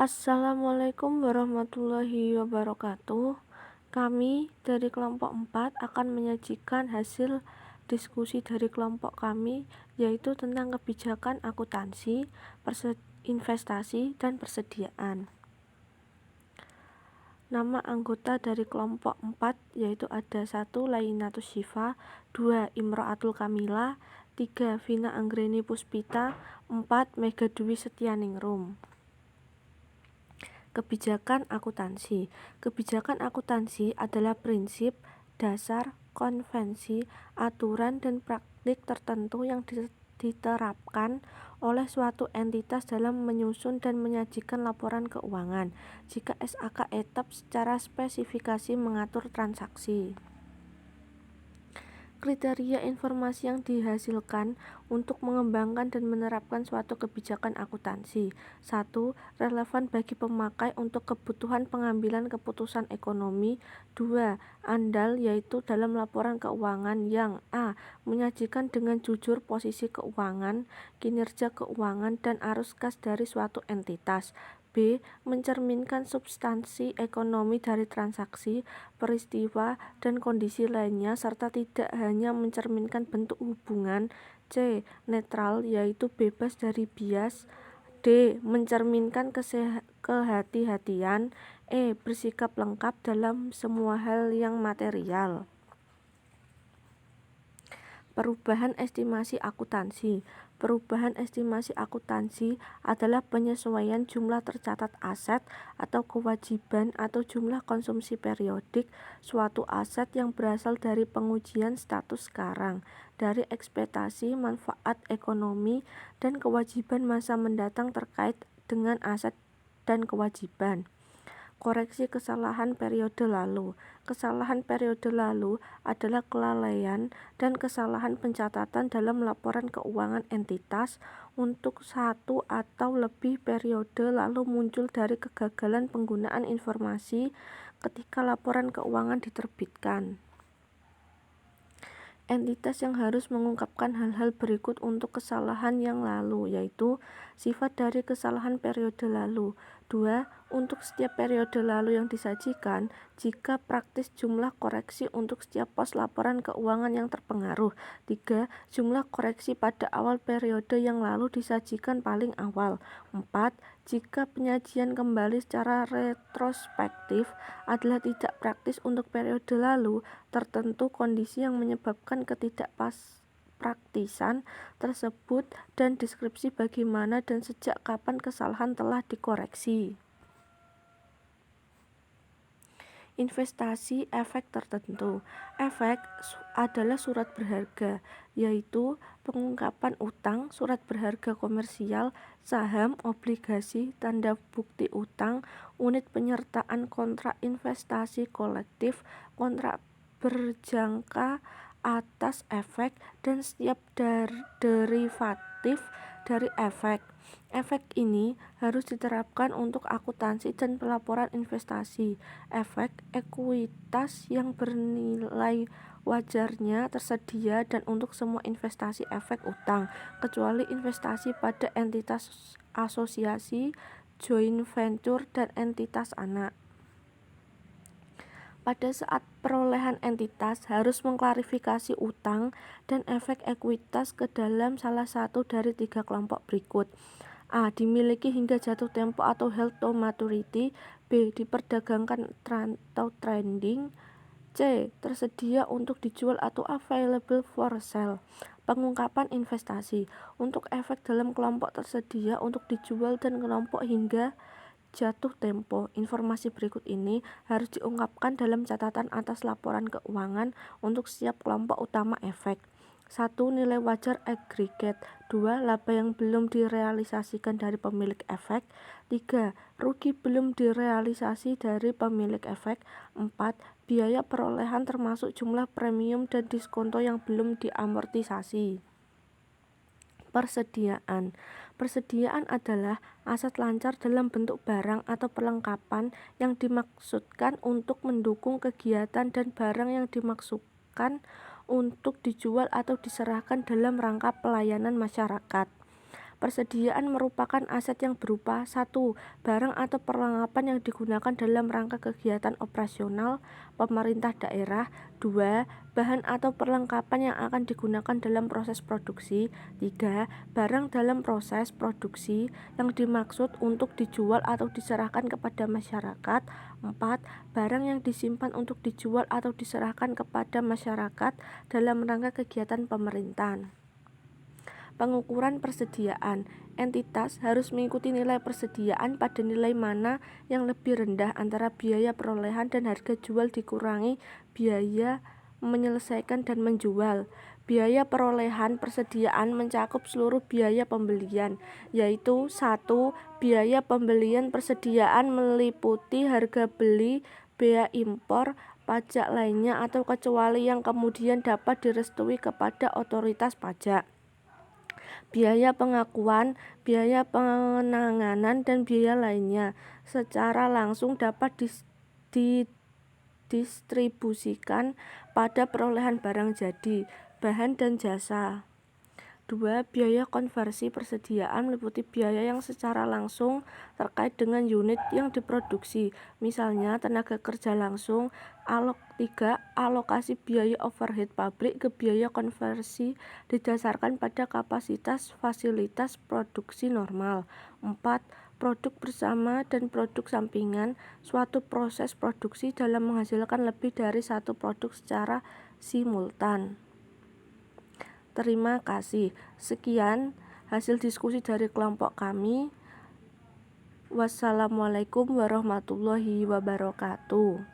Assalamualaikum warahmatullahi wabarakatuh. Kami dari kelompok 4 akan menyajikan hasil diskusi dari kelompok kami, yaitu tentang kebijakan akuntansi, investasi, dan persediaan. Nama anggota dari kelompok 4 yaitu ada 1. Lainatus Syifa, 2. Imro'atul Kamila, 3. Vina Anggreni Puspita, 4. Mega Dwi Setianingrum. Kebijakan akuntansi. Kebijakan akuntansi adalah prinsip, dasar, konvensi, aturan, dan praktik tertentu yang diterapkan oleh suatu entitas dalam menyusun dan menyajikan laporan keuangan, jika SAK etap secara spesifikasi mengatur transaksi. Kriteria informasi yang dihasilkan untuk mengembangkan dan menerapkan suatu kebijakan akuntansi. 1. Relevan bagi pemakai untuk kebutuhan pengambilan keputusan ekonomi. 2. Andal, yaitu dalam laporan keuangan yang A. Menyajikan dengan jujur posisi keuangan, kinerja keuangan, dan arus kas dari suatu entitas. B. Mencerminkan substansi ekonomi dari transaksi, peristiwa, dan kondisi lainnya, serta tidak hanya mencerminkan bentuk hubungan. C. Netral, yaitu bebas dari bias. D. Mencerminkan kehati-hatian. E. Bersikap lengkap dalam semua hal yang material. Perubahan estimasi akuntansi. Perubahan estimasi akuntansi adalah penyesuaian jumlah tercatat aset atau kewajiban atau jumlah konsumsi periodik suatu aset yang berasal dari pengujian status sekarang, dari ekspektasi manfaat ekonomi dan kewajiban masa mendatang terkait dengan aset dan kewajiban. Koreksi kesalahan periode lalu. Kesalahan periode lalu adalah kelalaian dan kesalahan pencatatan dalam laporan keuangan entitas untuk satu atau lebih periode lalu muncul dari kegagalan penggunaan informasi ketika laporan keuangan diterbitkan. Entitas yang harus mengungkapkan hal-hal berikut untuk kesalahan yang lalu, yaitu sifat dari kesalahan periode lalu. 2. Untuk setiap periode lalu yang disajikan, jika praktis jumlah koreksi untuk setiap pos laporan keuangan yang terpengaruh. 3. Jumlah koreksi pada awal periode yang lalu disajikan paling awal. 4. Jika penyajian kembali secara retrospektif adalah tidak praktis untuk periode lalu tertentu, kondisi yang menyebabkan ketidakpraktisan tersebut, dan deskripsi bagaimana dan sejak kapan kesalahan telah dikoreksi. Investasi efek tertentu. Efek adalah surat berharga, yaitu pengungkapan utang, surat berharga komersial, saham, obligasi, tanda bukti utang, unit penyertaan, kontrak investasi kolektif, kontrak berjangka atas efek, dan setiap derivatif dari efek. Efek ini harus diterapkan untuk akuntansi dan pelaporan investasi. Efek ekuitas yang bernilai wajarnya tersedia dan untuk semua investasi efek utang, kecuali investasi pada entitas asosiasi, joint venture, dan entitas anak. Pada saat perolehan entitas harus mengklarifikasi utang dan efek ekuitas ke dalam salah satu dari 3 kelompok berikut. A. Dimiliki hingga jatuh tempo atau held to maturity. B. Diperdagangkan atau trading. C. Tersedia untuk dijual atau available for sale. Pengungkapan investasi. Untuk efek dalam kelompok tersedia untuk dijual dan kelompok hingga jatuh tempo, informasi berikut ini harus diungkapkan dalam catatan atas laporan keuangan untuk setiap kelompok utama efek. 1. Nilai wajar agregat. 2. Laba yang belum direalisasikan dari pemilik efek. 3. Rugi belum direalisasi dari pemilik efek. 4. Biaya perolehan termasuk jumlah premium dan diskonto yang belum diamortisasi. Persediaan. Persediaan adalah aset lancar dalam bentuk barang atau perlengkapan yang dimaksudkan untuk mendukung kegiatan dan barang yang dimaksudkan untuk dijual atau diserahkan dalam rangka pelayanan masyarakat. Persediaan merupakan aset yang berupa 1. Barang atau perlengkapan yang digunakan dalam rangka kegiatan operasional pemerintah daerah. 2. Bahan atau perlengkapan yang akan digunakan dalam proses produksi. 3. Barang dalam proses produksi yang dimaksud untuk dijual atau diserahkan kepada masyarakat. 4. Barang yang disimpan untuk dijual atau diserahkan kepada masyarakat dalam rangka kegiatan pemerintahan. Pengukuran persediaan. Entitas harus mengikuti nilai persediaan pada nilai mana yang lebih rendah antara biaya perolehan dan harga jual dikurangi biaya menyelesaikan dan menjual. Biaya perolehan persediaan mencakup seluruh biaya pembelian, yaitu 1. Biaya pembelian persediaan meliputi harga beli, bea impor, pajak lainnya atau kecuali yang kemudian dapat direstui kepada otoritas pajak. Biaya pengakuan, biaya penanganan, dan biaya lainnya secara langsung dapat didistribusikan pada perolehan barang jadi, bahan dan jasa. 2. Biaya konversi persediaan meliputi biaya yang secara langsung terkait dengan unit yang diproduksi, misalnya tenaga kerja langsung. 3. Alokasi biaya overhead pabrik ke biaya konversi didasarkan pada kapasitas fasilitas produksi normal. 4. Produk bersama dan produk sampingan. Suatu proses produksi dalam menghasilkan lebih dari satu produk secara simultan. Terima kasih. Sekian hasil diskusi dari kelompok kami. Wassalamualaikum warahmatullahi wabarakatuh.